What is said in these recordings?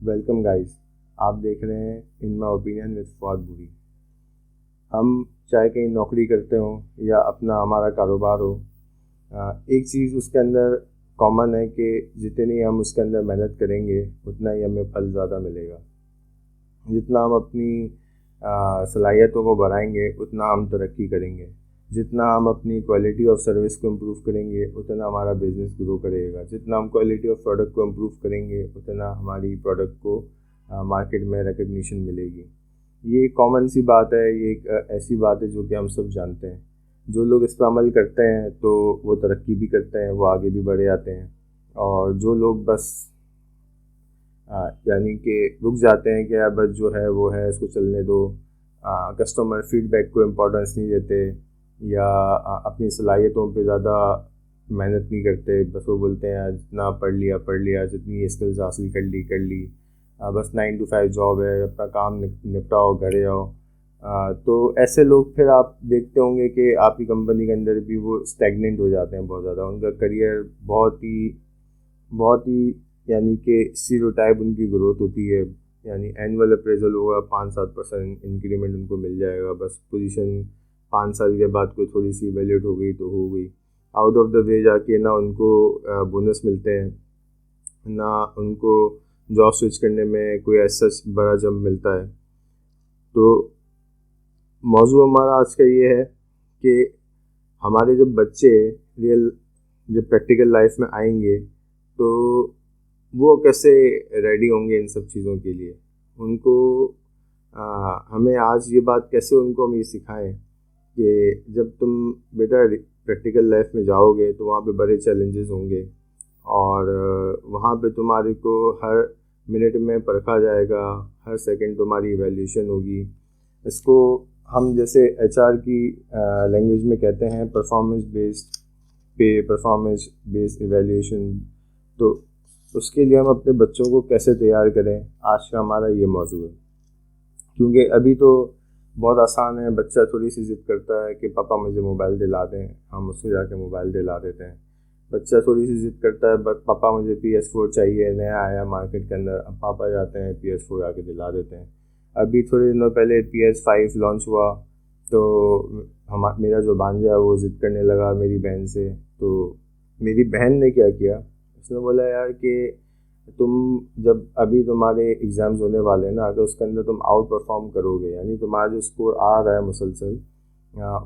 Welcome guys. आप देख रहे हैं इन माई ओपिनियन विद फॉर बुरी। हम चाहे कहीं नौकरी करते हो या अपना हमारा कारोबार हो, एक चीज़ उसके अंदर कॉमन है कि जितनी हम उसके अंदर मेहनत करेंगे उतना ही हमें फल ज़्यादा मिलेगा। जितना हम अपनी सलाहियतों को बढ़ाएंगे उतना हम तरक्की करेंगे। जितना हम अपनी क्वालिटी ऑफ सर्विस को इम्प्रूव करेंगे उतना हमारा बिजनेस ग्रो करेगा। जितना हम क्वालिटी ऑफ प्रोडक्ट को इम्प्रूव करेंगे उतना हमारी प्रोडक्ट को मार्केट में रिकग्निशन मिलेगी। ये एक कॉमन सी बात है, ये एक ऐसी बात है जो कि हम सब जानते हैं। जो लोग इस पर अमल करते हैं तो वो तरक्की भी करते हैं, वो आगे भी बढ़े जाते हैं। और जो लोग बस यानी कि रुक जाते हैं कि यार बस जो है वो है, इसको चलने दो, कस्टमर फीडबैक को इम्पोर्टेंस नहीं देते या अपनी सलाहियतों पे ज़्यादा मेहनत नहीं करते, बस वो बोलते हैं यार जितना पढ़ लिया जितनी स्किल्स हासिल कर ली, बस 9 to 5 जॉब है, अपना काम निपटाओ घरे आओ। तो ऐसे लोग फिर आप देखते होंगे कि आपकी कंपनी के अंदर भी वो स्टैग्नेंट हो जाते हैं बहुत ज़्यादा। उनका करियर बहुत ही यानी कि स्टीरियोटाइप उनकी ग्रोथ होती है। यानी एनुअल अप्रेजल होगा, 5-7% इंक्रीमेंट उनको मिल जाएगा, बस पोजीशन 5 साल के बाद कोई थोड़ी सी वैल्यूड हो गई तो हो गई। आउट ऑफ द वे जाके ना उनको बोनस मिलते हैं, ना उनको जॉब स्विच करने में कोई ऐसा बड़ा जंप मिलता है। तो मौजू हमारा आज का ये है कि हमारे जब बच्चे रियल जब प्रैक्टिकल लाइफ में आएंगे तो वो कैसे रेडी होंगे इन सब चीज़ों के लिए। उनको हमें आज ये बात कैसे उनको हम ये सिखाएं कि जब तुम बेटा प्रैक्टिकल लाइफ में जाओगे तो वहाँ पे बड़े चैलेंजेस होंगे और वहाँ पे तुम्हारे को हर मिनट में परखा जाएगा, हर सेकंड तुम्हारी इवैल्यूएशन होगी। इसको हम जैसे एचआर की लैंग्वेज में कहते हैं परफॉर्मेंस बेस्ड पे, परफॉर्मेंस बेस्ड इवैल्यूएशन। तो उसके लिए हम अपने बच्चों को कैसे तैयार करें, आज का हमारा ये मौजू है। क्योंकि अभी तो बहुत आसान है, बच्चा थोड़ी सी ज़िद करता है कि पापा मुझे मोबाइल दिला दें, हम उसको जाके मोबाइल दिला देते हैं। बच्चा थोड़ी सी ज़िद करता है बट पापा मुझे PS4 चाहिए, नया आया मार्केट के अंदर, अब पापा जाते हैं PS4 आके दिला देते हैं। अभी थोड़े दिनों पहले PS5 लॉन्च हुआ तो मेरा जो भांजा है वो ज़िद करने लगा मेरी बहन से। तो मेरी बहन ने क्या किया, उसने बोला यार कि तुम जब अभी तुम्हारे एग्ज़ाम्स होने वाले हैं ना, अगर उसके अंदर तुम आउट परफॉर्म करोगे, यानी तुम्हारा जो स्कोर आ रहा है मुसलसल,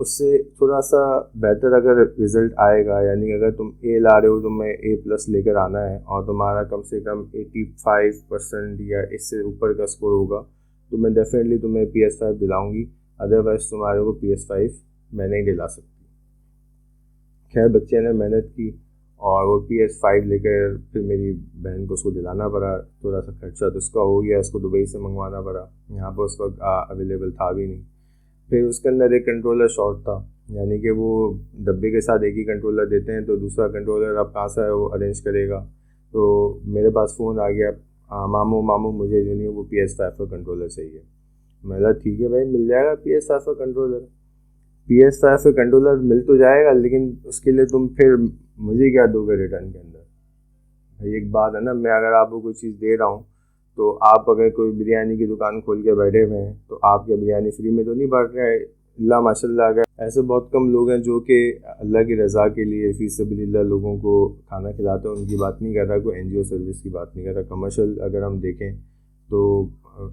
उससे थोड़ा सा बेहतर अगर रिज़ल्ट आएगा, यानी अगर तुम ए ला रहे हो, तुम्हें A+ लेकर आना है और तुम्हारा कम से कम 85% या इससे ऊपर का स्कोर होगा तो मैं डेफिनेटली तुम्हें PS5 दिलाऊंगी, अदरवाइज़ तुम्हारे को PS5 मैं नहीं दिला सकती। खैर बच्चे ने मेहनत की और वो PS5 लेकर फिर मेरी बहन को उसको दिलाना पड़ा। थोड़ा सा खर्चा तो उसका हो गया, उसको दुबई से मंगवाना पड़ा, यहाँ पर उस वक्त अवेलेबल था भी नहीं। फिर उसके अंदर एक कंट्रोलर शॉर्ट था, यानी कि वो डब्बे के साथ एक ही कंट्रोलर देते हैं तो दूसरा कंट्रोलर अब कहाँ से वो अरेंज करेगा। तो मेरे पास फ़ोन आ गया, मामू मुझे जो नहीं वो PS5 का कंट्रोलर चाहिए। मैं ठीक है भाई, मिल जाएगा PS5 का कंट्रोलर। PS5 का कंट्रोलर मिल तो जाएगा लेकिन उसके लिए तुम फिर मुझे क्या दोगे रिटर्न के अंदर। भाई एक बात है ना, मैं अगर आपको कोई चीज़ दे रहा हूँ तो आप अगर कोई बिरयानी की दुकान खोल के बैठे हुए हैं तो आप क्या बिरयानी फ्री में तो नहीं बांट रहे हैं। अल्लाह माशाल्लाह, अगर ऐसे बहुत कम लोग हैं जो कि अल्लाह की रज़ा के लिए फी सबिलिल्लाह लोगों को खाना खिलाते हैं, उनकी बात नहीं कर रहा, कोई NGO सर्विस की बात नहीं कर रहा। कमर्शियल अगर हम देखें तो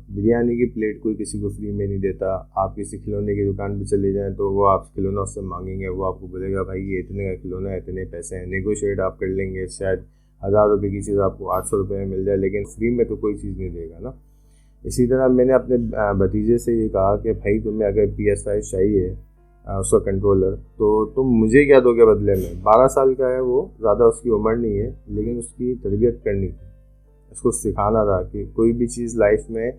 बिरयानी की प्लेट कोई किसी को फ्री में नहीं देता। आप किसी खिलौने की दुकान पे चले जाएं तो वो आप खिलौना उससे मांगेंगे, वो आपको बोलेगा भाई ये इतने का खिलौना है, इतने पैसे हैं, नेगोशिएट आप कर लेंगे, शायद 1000 रुपये की चीज़ आपको 800 रुपये में मिल जाए, लेकिन फ्री में तो कोई चीज़ नहीं देगा ना। इसी तरह मैंने अपने भतीजे से ये कहा कि भाई तुम्हें अगर PS5 चाहिए उसका कंट्रोलर, तो तुम मुझे क्या दोगे बदले में। 12 साल का है वो, ज़्यादा उसकी उम्र नहीं है, लेकिन उसकी तरबियत करनी थी, उसको सिखाना था कि कोई भी चीज़ लाइफ में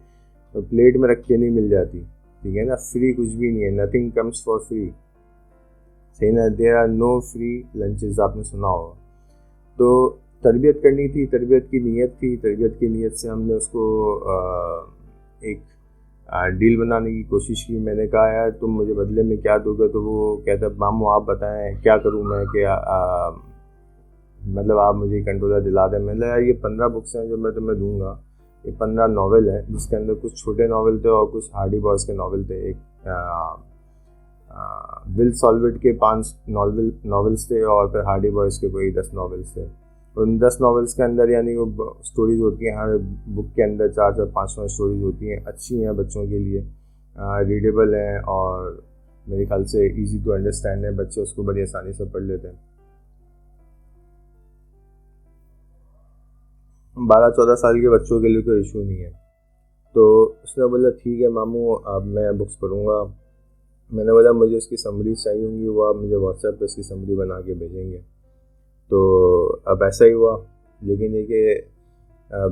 प्लेट में रख के नहीं मिल जाती, ठीक है ना। फ्री कुछ भी नहीं है, नथिंग कम्स फॉर फ्री, सही ना। There are no free lunches, आपने सुना होगा। तो तरबियत करनी थी, तरबियत की नीयत थी, तरबियत की नीयत से हमने उसको एक डील बनाने की कोशिश की। मैंने कहा यार तुम मुझे बदले में क्या दोगे, तो वो कहता मामू आप बताएं क्या करूं मैं, क्या मतलब आप मुझे कंट्रोलर दिला दें। मैंने यार ये 15 बुक्स हैं जो मैं तुम्हें दूंगा, ये 15 नावल है, जिसके अंदर कुछ छोटे नावल थे और कुछ हार्डी बॉयज़ के नावल थे। एक विल सॉल्वेट के 5 नावल्स थे और फिर हार्डी बॉयज़ के कोई 10 नावल्स थे। उन 10 नावल्स के अंदर यानी वो स्टोरीज़ होती हैं, हर बुक के अंदर 4-4 5-5 स्टोरीज़ होती हैं, अच्छी हैं बच्चों के लिए, रीडेबल हैं और मेरे ख्याल से इजी टू अंडरस्टैंड है, बच्चे उसको बड़ी आसानी से पढ़ लेते हैं। 12-14 साल के बच्चों के लिए कोई इशू नहीं है। तो उसने बोला ठीक है मामू, अब मैं बुक्स पढ़ूँगा। मैंने बोला मुझे इसकी समरी चाहिए होंगी, वो आप मुझे व्हाट्सएप पे इसकी समरी बना के भेजेंगे। तो अब ऐसा ही हुआ, लेकिन ये कि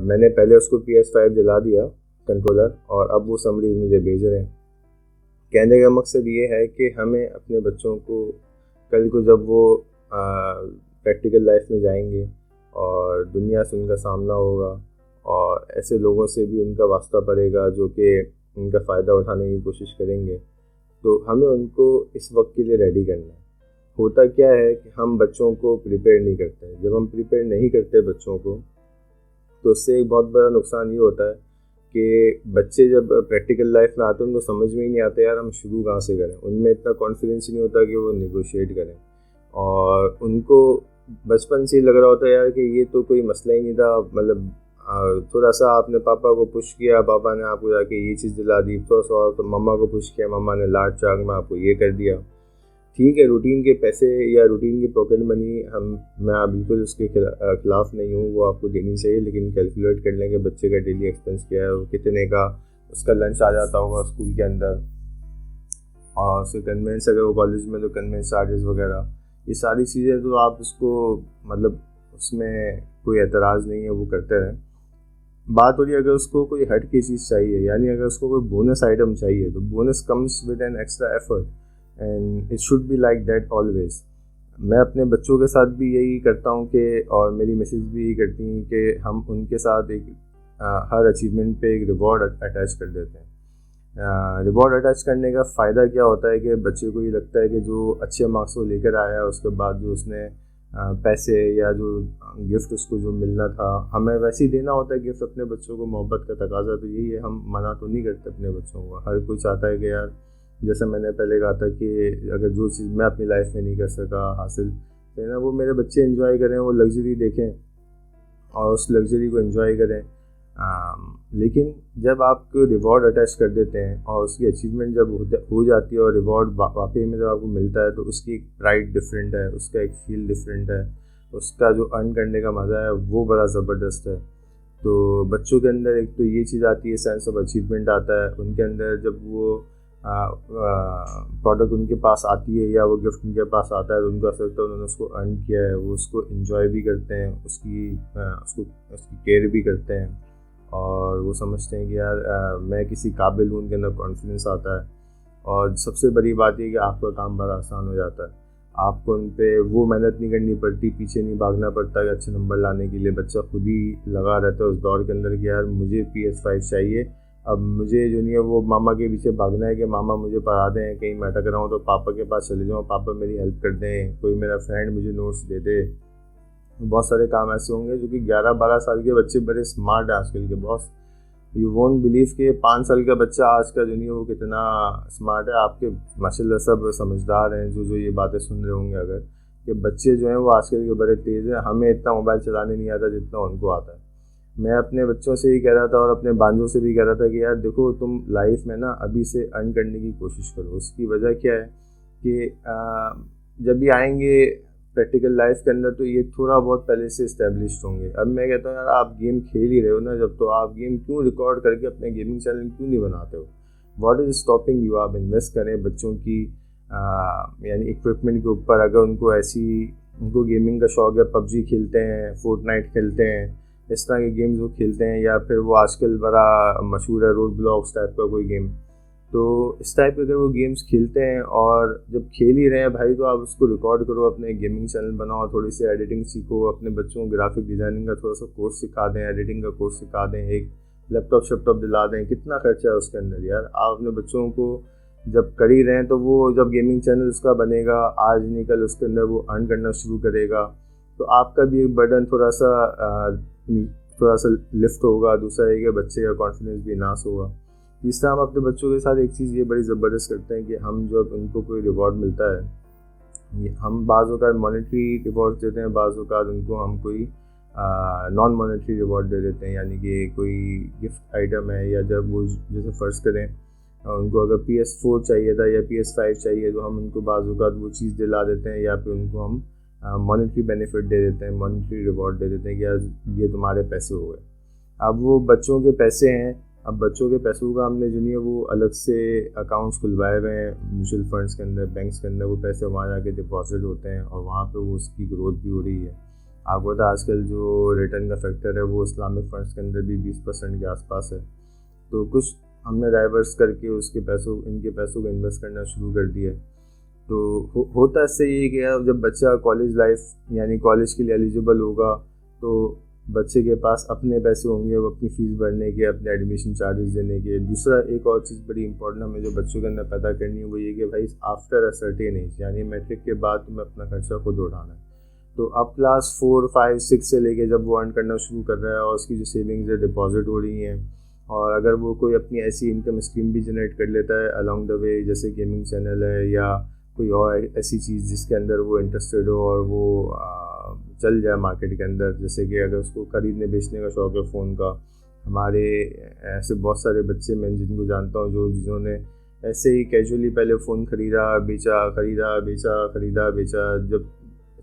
मैंने पहले उसको PS5 दिला दिया कंट्रोलर, और अब वो समरीज मुझे भेज रहे हैं। कहने का मकसद ये है कि हमें अपने बच्चों को कल को जब वो प्रैक्टिकल लाइफ में जाएंगे और दुनिया से उनका सामना होगा और ऐसे लोगों से भी उनका वास्ता पड़ेगा जो कि उनका फ़ायदा उठाने की कोशिश करेंगे, तो हमें उनको इस वक्त के लिए रेडी करना है। होता क्या है कि हम बच्चों को प्रिपेयर नहीं करते हैं। जब हम प्रिपेयर नहीं करते बच्चों को, तो उससे एक बहुत बड़ा नुकसान ये होता है कि बच्चे जब प्रैक्टिकल लाइफ में आते हैं उनको समझ में ही नहीं आता यार हम शुरू कहाँ से करें। उनमें इतना कॉन्फिडेंस ही नहीं होता कि वो नेगोशिएट करें, और उनको बचपन से ही लग रहा होता है यार कि ये तो कोई मसला ही नहीं था। मतलब थोड़ा सा आपने पापा को पुश किया, पापा ने आपको जाके ये चीज़ दिला दी, थोड़ा सा और तो मम्मा को पुश किया, मम्मा ने लाड चाक में आपको ये कर दिया। ठीक है, रूटीन के पैसे या रूटीन की पॉकेट मनी मैं बिल्कुल उसके खिलाफ नहीं हूँ, वो आपको देनी चाहिए, लेकिन कैलकुलेट कर लें कि बच्चे का डेली एक्सपेंस क्या है, वो कितने का उसका लंच आ जाता होगा स्कूल के अंदर, और उसके कन्वेंस अगर वो कॉलेज में तो कन्वेंस चार्जेस वगैरह, ये सारी चीज़ें तो आप उसको मतलब उसमें कोई एतराज़ नहीं है, वो करते रहें। बात हो रही है अगर उसको कोई हट की चीज़ चाहिए, यानी अगर उसको कोई बोनस आइटम चाहिए, तो bonus comes with an extra effort and it should be like that always. मैं अपने बच्चों के साथ भी यही करता हूँ कि, और मेरी मिसेज भी यही करती हैं कि हम उनके साथ एक हर अचीवमेंट पे एक रिवॉर्ड अटैच कर देते हैं। रिवॉर्ड अटैच करने का फ़ायदा क्या होता है कि बच्चे को ये लगता है कि जो अच्छे मार्क्स वो लेकर आया, उसके बाद जो उसने पैसे या जो गिफ्ट उसको जो मिलना था, हमें वैसे ही देना होता है गिफ्ट अपने बच्चों को। मोहब्बत का तकाजा तो यही है, हम मना तो नहीं करते अपने बच्चों को। हर कोई चाहता है कि यार, जैसे मैंने पहले कहा था कि अगर जो चीज़ मैं अपनी लाइफ में नहीं कर सका हासिल, तो ना वो मेरे बच्चे एंजॉय करें, वो लग्जरी देखें और उस लग्जरी को एंजॉय करें। लेकिन जब आप रिवॉर्ड अटैच कर देते हैं और उसकी अचीवमेंट जब हो जाती है और रिवॉर्ड वाकई में जब आपको मिलता है, तो उसकी एक प्राइड डिफरेंट है, उसका एक फील डिफरेंट है, उसका जो अर्न करने का मज़ा है वो बड़ा ज़बरदस्त है। तो बच्चों के अंदर एक तो ये चीज़ आती है, सेंस ऑफ अचीवमेंट आता है उनके अंदर। जब वो प्रोडक्ट उनके पास आती है या वो गिफ्ट उनके पास आता है, तो उनको ऐसा लगता है उन्होंने उसको अर्न किया है, वो उसको एंजॉय भी करते हैं, उसकी केयर भी करते हैं, और वो समझते हैं कि यार मैं किसी काबिल हूँ, उनके अंदर कॉन्फिडेंस आता है। और सबसे बड़ी बात ये कि आपका काम बड़ा आसान हो जाता है, आपको उन पर वो मेहनत नहीं करनी पड़ती, पीछे नहीं भागना पड़ता कि अच्छे नंबर लाने के लिए। बच्चा खुद ही लगा रहता है उस दौर के अंदर कि यार मुझे PS5 चाहिए, अब मुझे जो नहीं है वो मामा के पीछे भागना है कि मामा मुझे पढ़ा दें, कहीं मैं अटक रहा हूँ तो पापा के पास चले जाऊँ, पापा मेरी हेल्प कर दें, कोई मेरा फ्रेंड मुझे नोट्स दे दे। बहुत सारे काम ऐसे होंगे जो कि 11-12 साल के बच्चे बड़े स्मार्ट हैं आजकल के बॉस। यू वोंट बिलीव कि 5 साल का बच्चा आज का जो नहीं है वो कितना स्मार्ट है। आपके माशाल्लाह सब समझदार हैं जो ये बातें सुन रहे होंगे, अगर कि बच्चे जो हैं वो आजकल के बड़े तेज़ हैं। हमें इतना मोबाइल चलाने नहीं आता जितना उनको आता है। मैं अपने बच्चों से ही कह रहा था और अपने बांझों से भी कह रहा था कि यार देखो, तुम लाइफ में ना अभी से अर्न करने की कोशिश करो। उसकी वजह क्या है कि जब भी आएंगे प्रैक्टिकल लाइफ के अंदर तो ये थोड़ा बहुत पहले से इस्टेब्लिश्ड होंगे। अब मैं कहता हूँ यार, आप गेम खेल ही रहे हो ना जब, तो आप गेम क्यों रिकॉर्ड करके अपने गेमिंग चैनल क्यों नहीं बनाते हो? What is stopping you? आप इन्वेस्ट करें बच्चों की यानी इक्विपमेंट के ऊपर। अगर उनको गेमिंग का शौक है, पबजी खेलते हैं, फोर्टनाइट खेलते हैं, इस तरह के गेम्स वो खेलते हैं, या फिर वो आजकल बड़ा मशहूर है रोड ब्लॉक्स टाइप का कोई गेम, तो इस टाइप के अगर वो गेम्स खेलते हैं और जब खेल ही रहे हैं भाई, तो आप उसको रिकॉर्ड करो, अपने गेमिंग चैनल बनाओ, थोड़ी सी एडिटिंग सीखो, अपने बच्चों को ग्राफिक डिज़ाइनिंग का थोड़ा सा कोर्स सिखा दें, एडिटिंग का कोर्स सिखा दें, एक लैपटॉप दिला दें। कितना खर्चा है उसके अंदर यार। आप अपने बच्चों को जब कर ही रहे हैं, तो वो जब गेमिंग चैनल उसका बनेगा, आज नहीं कल उसके अंदर वो अर्न करना शुरू करेगा, तो आपका भी एक बर्डन थोड़ा सा लिफ्ट होगा, दूसरा है कि बच्चे का कॉन्फिडेंस भी नाश होगा। तीसरा, हम अपने बच्चों के साथ एक चीज़ ये बड़ी ज़बरदस्त करते हैं कि हम जब उनको कोई रिवॉर्ड मिलता है, हम बाज़ औक़ात मॉनेटरी रिवॉर्ड देते हैं, बाज़ औक़ात उनको हम कोई नॉन मॉनेटरी रिवॉर्ड दे देते हैं, यानी कि कोई गिफ्ट आइटम है, या जब वो जैसे फ़र्ज़ करें उनको अगर PS4 चाहिए था या PS5 चाहिए तो हम उनको बाज़ औक़ात वो चीज़ दिला देते हैं, या फिर उनको हम मॉनेटरी बेनिफिट दे देते हैं, मॉनेटरी रिवॉर्ड दे देते हैं कि यार ये तुम्हारे पैसे हो गए। अब वो बच्चों के पैसे हैं, अब बच्चों के पैसों का हमने जो नहीं है वो अलग से अकाउंट्स खुलवाए हुए हैं म्यूचुअल फंड्स के अंदर, बैंक्स के अंदर, वो पैसे वहाँ जाके डिपॉजिट होते हैं और वहाँ पे वो उसकी ग्रोथ भी हो रही है। आपको पता है आजकल जो रिटर्न का फैक्टर है वो इस्लामिक फंड्स के अंदर भी 20% के आसपास है। तो कुछ हमने डाइवर्स करके उसके पैसों इनके पैसों को इन्वेस्ट करना शुरू कर दिया। तो होता इससे ये कि जब बच्चा कॉलेज लाइफ यानी कॉलेज के लिए एलिजिबल होगा तो बच्चे के पास अपने पैसे होंगे, वो अपनी फ़ीस भरने के, अपने एडमिशन चार्जेस देने के। दूसरा एक और चीज़ बड़ी इंपॉर्टेंट हमें जो बच्चों के अंदर पैदा करनी है वो ये कि भाई आफ्टर अ सर्टेन एज यानी मैट्रिक के बाद तुम्हें अपना खर्चा खुद उठाना है। तो अब क्लास 4, 5, 6 से लेके जब वो अर्न करना शुरू कर रहा है और उसकी जो सेविंग्स है डिपॉजिट हो रही हैं, और अगर वो कोई अपनी ऐसी इनकम स्ट्रीम भी जनरेट कर लेता है अलॉन्ग द वे, जैसे गेमिंग चैनल है या कोई और ऐसी चीज़ जिसके अंदर वो इंटरेस्टेड हो और वो चल जाए मार्केट के अंदर, जैसे कि अगर उसको खरीदने बेचने का शौक़ है फ़ोन का। हमारे ऐसे बहुत सारे बच्चे मैं जिनको जानता हूँ जिन्होंने ऐसे ही कैजुअली पहले फ़ोन ख़रीदा बेचा, ख़रीदा बेचा, ख़रीदा बेचा। जब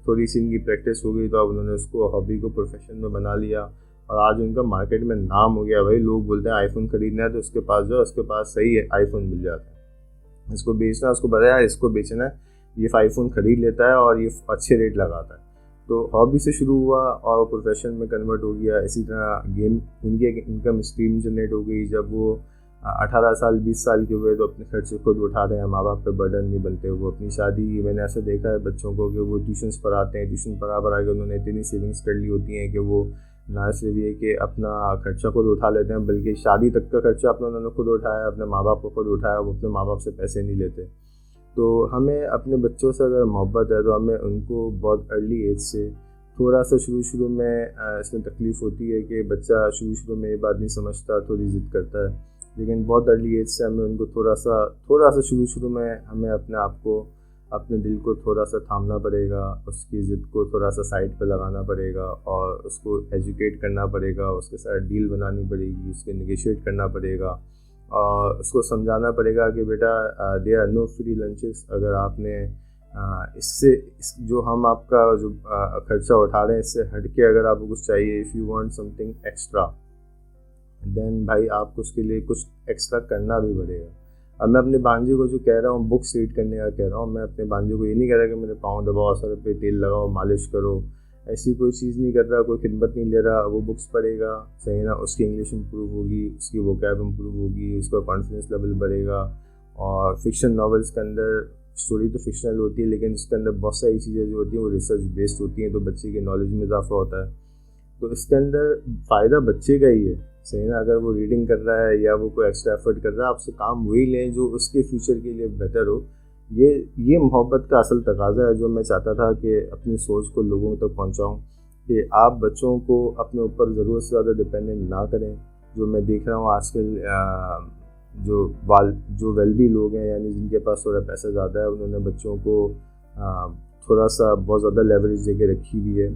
थोड़ी सी इनकी प्रैक्टिस हो गई तो अब उन्होंने उसको हॉबी को प्रोफेशन में बना लिया और आज उनका मार्केट में नाम हो गया। भाई लोग बोलते हैं आईफ़ोन ख़रीदना है तो उसके पास जाओ, उसके पास सही है आईफ़ोन मिल जाता है। इसको बेचना, उसको बताया इसको बेचना है, ये आईफ़ोन ख़रीद लेता है और ये अच्छे रेट लगाता है। तो हॉबी से शुरू हुआ और प्रोफेशन में कन्वर्ट हो गया। इसी तरह गेम उनकी एक इनकम स्ट्रीम जनरेट हो गई। जब वो 18 साल 20 साल के हुए तो अपने खर्चे खुद उठा रहे हैं, माँ बाप पे बर्डन नहीं बनते। वो अपनी शादी, मैंने ऐसा देखा है बच्चों को कि वो ट्यूशन्स पढ़ाते हैं, ट्यूशन पढ़ा के उन्होंने इतनी सेविंग्स कर ली होती हैं कि वो ना सिर्फ ये कि अपना खर्चा खुद उठा लेते हैं बल्कि शादी तक का खर्चा अपना उन्होंने खुद उठाया, अपने माँ बाप को खुद उठाया, वो अपने माँ बाप से पैसे नहीं लेते। तो हमें अपने बच्चों से अगर मोहब्बत है तो हमें उनको बहुत अर्ली एज से थोड़ा सा शुरू में इसमें तकलीफ़ होती है कि बच्चा शुरू में ये बात नहीं समझता, थोड़ी ज़िद करता है, लेकिन बहुत अर्ली एज से हमें उनको थोड़ा सा शुरू में हमें अपने आप को, अपने दिल को थोड़ा सा थामना पड़ेगा, उसकी ज़िद को थोड़ा सा साइड पे लगाना पड़ेगा और उसको एजुकेट करना पड़ेगा, उसके साथ डील बनानी पड़ेगी, उसके नेगोशिएट करना पड़ेगा और उसको समझाना पड़ेगा कि बेटा there are no free lunches. अगर आपने जो हम आपका जो खर्चा उठा रहे हैं इससे हट के अगर आपको कुछ चाहिए, if you want something extra then भाई आपको उसके लिए कुछ एक्स्ट्रा करना भी पड़ेगा। अब मैं अपने भांजे को जो कह रहा हूँ बुक्स रीड करने का कह रहा हूँ, मैं अपने भांजे को ये नहीं कह रहा कि मेरे पाँव दबाओ, सर पे तेल लगाओ, मालिश करो, ऐसी कोई चीज़ नहीं कर रहा, कोई खिदमत नहीं ले रहा। वो बुक्स पढ़ेगा, सही ना, उसकी इंग्लिश इंप्रूव होगी, उसकी वोकैब इंप्रूव होगी, उसका कॉन्फिडेंस लेवल बढ़ेगा। और फिक्शन नॉवेल्स के अंदर स्टोरी तो फिक्शनल होती है लेकिन उसके अंदर बहुत सारी चीज़ें जो होती हैं वो रिसर्च बेस्ड होती हैं, तो बच्चे की नॉलेज में इजाफा होता है। तो इसके अंदर फ़ायदा बच्चे का ही है, सही ना। अगर वो रीडिंग कर रहा है या वो कोई एक्स्ट्रा एफर्ट कर रहा है, आपसे काम वही लें जो उसके फ्यूचर के लिए बेहतर हो। ये मोहब्बत का असल तकाज़ा है जो मैं चाहता था कि अपनी सोच को लोगों तक पहुंचाऊं, कि आप बच्चों को अपने ऊपर ज़रूरत से ज़्यादा डिपेंडेंट ना करें। जो मैं देख रहा हूँ आजकल जो वेल्दी लोग हैं यानी जिनके पास थोड़ा पैसा ज़्यादा है, उन्होंने बच्चों को थोड़ा सा बहुत ज़्यादा लेवरेज दे के रखी हुई है।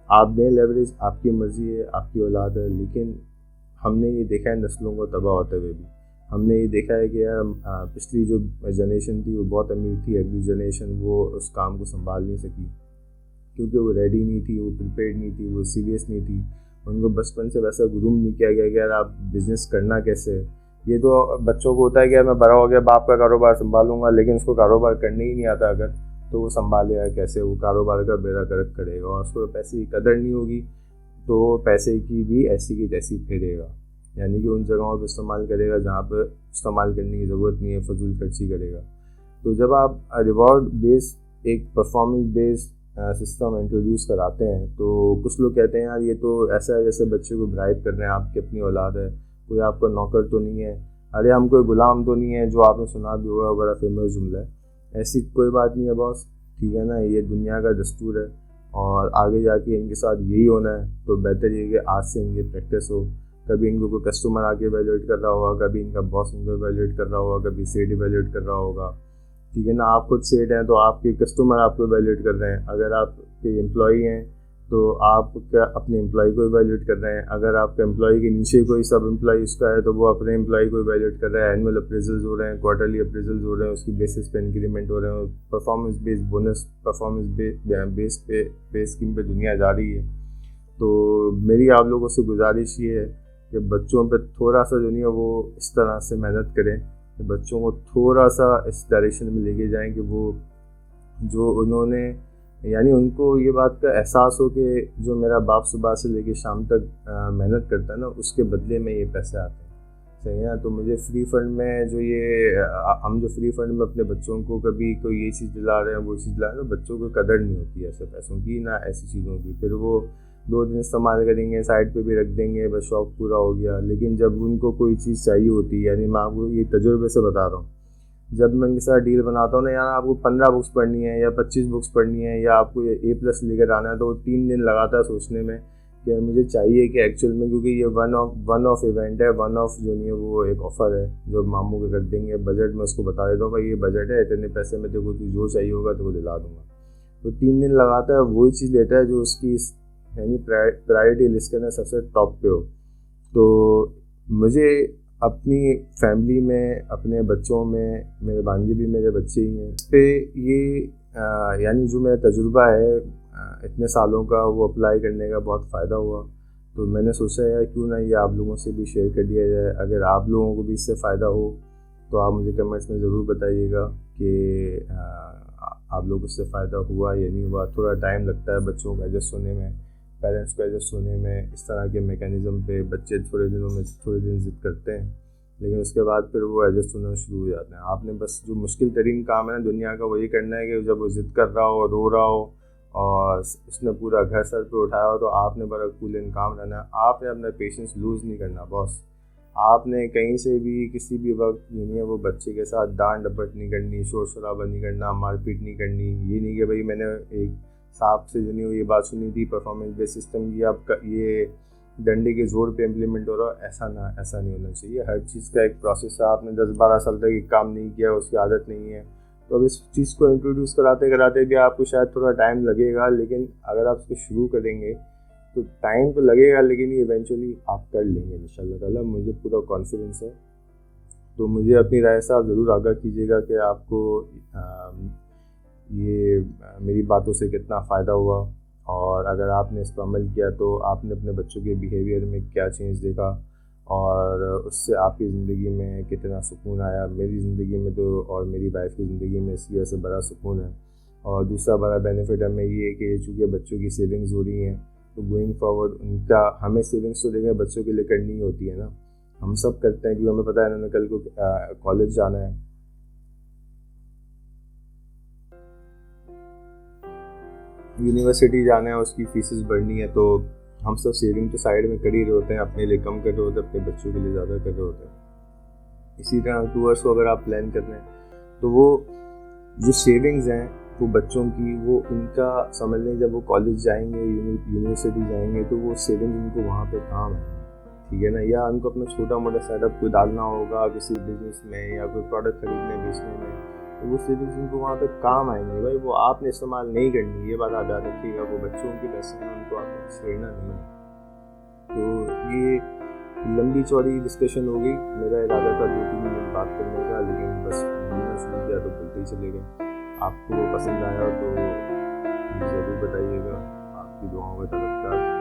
आप दें लेवरेज, आपकी मर्ज़ी है, आपकी औलाद है, लेकिन हमने ये देखा है नस्लों को तबाह होते हुए भी। हमने ये देखा है कि यार पिछली जो जनरेशन थी वो बहुत अमीर थी, अगली जनरेशन वो उस काम को संभाल नहीं सकी क्योंकि वो रेडी नहीं थी, वो प्रिपेयर्ड नहीं थी, वो सीरियस नहीं थी। उनको बचपन से वैसा गुरूम नहीं किया गया कि यार आप बिज़नेस करना कैसे है। ये तो बच्चों को होता है कि यार मैं बड़ा हो गया, बाप का कारोबार संभालूंगा, लेकिन उसको कारोबार करने ही नहीं आता अगर, तो वो संभालेगा कैसे, वो कारोबार का बेड़ा गर्क करेगा और उसको पैसे की कदर नहीं होगी तो पैसे की भी ऐसी की तैसी फेरेगा, यानी कि उन जगहों पर इस्तेमाल करेगा जहाँ पर इस्तेमाल करने की ज़रूरत नहीं है, फजूल खर्ची करेगा। तो जब आप रिवॉर्ड बेस्ड एक परफॉर्मेंस बेस्ड सिस्टम इंट्रोड्यूस कराते हैं तो कुछ लोग कहते हैं यार ये तो ऐसा है जैसे बच्चे को ब्राइब कर रहे हैं, आपकी अपनी औलाद है, कोई आपका नौकर तो नहीं है, अरे हम कोई गुलाम तो नहीं है, जो आपने सुना भी होगा, बड़ा फेमस जुमला है। ऐसी कोई बात नहीं है बॉस, ठीक है ना, ये दुनिया का दस्तूर है और आगे जाके इनके साथ यही होना है, तो बेहतर ये कि आज से इनकी प्रैक्टिस हो। कभी इनको कोई कस्टमर आके इवैल्यूएट कर रहा होगा, कभी इनका बॉस इनको इवैल्यूएट कर रहा होगा, कभी सेठ इवैल्यूएट कर रहा होगा, ठीक है ना। आप खुद सेठ हैं तो आपके कस्टमर आपको इवैल्यूएट कर रहे हैं। अगर आपके एम्प्लॉई हैं तो आप क्या अपने एम्प्लॉय को इवैल्यूएट कर रहे हैं। अगर आपके एम्प्लॉय के नीचे कोई सब एम्प्लॉय उसका है तो वो अपने एम्प्लॉय को इवैल्यूएट कर रहा है। एनुअल अप्रेजल्स हो रहे हैं, क्वार्टरली अप्रेजल्स हो रहे हैं, उसकी बेसिस पे इंक्रीमेंट हो रहे हैं, performance based bonus, performance base पे स्कीम पे दुनिया जा रही है। तो मेरी आप लोगों से गुजारिश ये है कि बच्चों पे थोड़ा सा जो नहीं है वो इस तरह से मेहनत करें कि बच्चों को थोड़ा सा इस डायरेक्शन में लेके जाएं कि वो जो उन्होंने यानी उनको ये बात का एहसास हो कि जो मेरा बाप सुबह से लेके शाम तक मेहनत करता है ना, उसके बदले में ये पैसे आते हैं। सही है ना। तो मुझे फ्री फंड में जो ये हम जो फ्री फंड में अपने बच्चों को कभी कोई ये चीज़ दिला रहे हैं, वो चीज़ दिला रहे हैं, बच्चों को कदर नहीं होती है ऐसे पैसों की ना ऐसी चीज़ों की। फिर वो 2 दिन इस्तेमाल करेंगे, साइड पे भी रख देंगे, बस शौक पूरा हो गया। लेकिन जब उनको कोई चीज़ चाहिए होती है, यानी मैं आपको ये तजुर्बे से बता रहा हूँ, जब मैं उनके साथ डील बनाता हूँ ना, यार आपको 15 बुक्स पढ़नी है या 25 बुक्स पढ़नी है या आपको ये A+ लेकर आना है, तो वो 3 दिन लगाता है सोचने में कि मुझे चाहिए कि एक्चुअल में, क्योंकि ये वन ऑफ इवेंट है, वन ऑफ जो नहीं है वो एक ऑफ़र है जो मामू के कर देंगे। बजट में उसको बता देता हूँ भाई ये बजट है, इतने पैसे में तेरे को जो चाहिए होगा तो वो दिला दूँगा। तो 3 दिन लगाता है, वही चीज़ लेता है जो उसकी यानी प्रायोरिटी लिस्ट के अंदर सबसे टॉप पे हो। तो मुझे अपनी फैमिली में, अपने बच्चों में, मेरे भांजे भी मेरे बच्चे ही हैं, पे ये यानी जो मेरा तजुर्बा है इतने सालों का, वो अप्लाई करने का बहुत फ़ायदा हुआ। तो मैंने सोचा यार क्यों ना ये आप लोगों से भी शेयर कर दिया जाए। अगर आप लोगों को भी इससे फ़ायदा हो तो आप मुझे कमेंट्स में ज़रूर बताइएगा कि आप लोगों को इससे फ़ायदा हुआ या नहीं हुआ। थोड़ा टाइम लगता है बच्चों को एडजस्ट होने में, पेरेंट्स को एडजस्ट होने में। इस तरह के मैकेनिज़्म पे बच्चे थोड़े दिन ज़िद करते हैं, लेकिन उसके बाद फिर वो एडजस्ट होना शुरू हो जाते हैं। आपने बस जो मुश्किल तरीन काम है ना दुनिया का, वही करना है कि जब वो ज़िद कर रहा हो, रो रहा हो और उसने पूरा घर सर पे उठाया हो, तो आपने बड़ा कूल एंड काम रहना है। आपने अपना पेशेंस लूज़ नहीं करना बॉस। आपने कहीं से भी किसी भी वक्त नहीं है वो बच्चे के साथ डांट डपट नहीं करनी, शोर शराबा नहीं करना, मारपीट नहीं करनी। ये नहीं कि भाई मैंने एक साहब से जो नहीं हो ये बात सुनी थी, परफॉर्मेंस बेस्ड सिस्टम की आपका ये डंडे के जोर पे इम्प्लीमेंट हो रहा है, ऐसा नहीं होना चाहिए। हर चीज़ का एक प्रोसेस है। आपने 10-12 साल तक एक काम नहीं किया, उसकी आदत नहीं है, तो अब इस चीज़ को इंट्रोड्यूस कराते कराते भी आपको शायद थोड़ा टाइम लगेगा, लेकिन अगर आप इसको शुरू करेंगे तो टाइम तो लगेगा, लेकिन ये इवेंचुअली आप कर लेंगे इंशाल्लाह ताला, मुझे पूरा कॉन्फिडेंस है। तो मुझे अपनी राय से आप ज़रूर आगाह कीजिएगा कि आपको ये मेरी बातों से कितना फ़ायदा हुआ, और अगर आपने इस पर अमल किया तो आपने अपने बच्चों के बिहेवियर में क्या चेंज देखा और उससे आपकी ज़िंदगी में कितना सुकून आया। मेरी ज़िंदगी में तो और मेरी वाइफ की ज़िंदगी में इसी वजह से बड़ा सुकून है। और दूसरा बड़ा बेनिफिट हमें ये है कि चूँकि बच्चों की सेविंग्स हो रही हैं, तो गोइंग फॉरवर्ड उनका हमें सेविंग्स तो देखें बच्चों के लिए करनी होती है ना। हम सब करते हैं क्योंकि हमें पता है इन्होंने कल को कॉलेज जाना है, यूनिवर्सिटी जाना है, उसकी फीसेस भरनी है, तो हम सब सेविंग तो साइड में कर ही रहे होते हैं, अपने लिए कम कर रहे होते हैं, अपने बच्चों के लिए ज़्यादा कर रहे होते हैं। इसी तरह टूर्स को अगर आप प्लान कर रहे हैं तो वो जो सेविंग्स हैं वो बच्चों की, वो उनका समझ लें जब वो कॉलेज जाएंगे, यूनिवर्सिटी जाएंगे, तो वो सेविंग्स उनको वहाँ पे काम है, ठीक है ना। या उनको अपना छोटा मोटा सेटअप कोई डालना होगा किसी बिजनेस में या कोई प्रोडक्ट खरीदने बेचने में, तो वो सेविंग्स उनको वहाँ पे काम आएंगे भाई। वो आपने इस्तेमाल नहीं करनी, ये बात आप याद रखिएगा। वो बच्चों के पैसे हैं, उनको आपने छेड़ना नहीं है। तो ये लंबी चौड़ी डिस्कशन हो गई। मेरा इरादा था 2-3 मिनट बात करने का, लेकिन बस बोलना शुरू किया तो बोलते ही चले गए। आपको पसंद आया तो ज़रूर बताइएगा। आपकी दुआओं का तलबगार।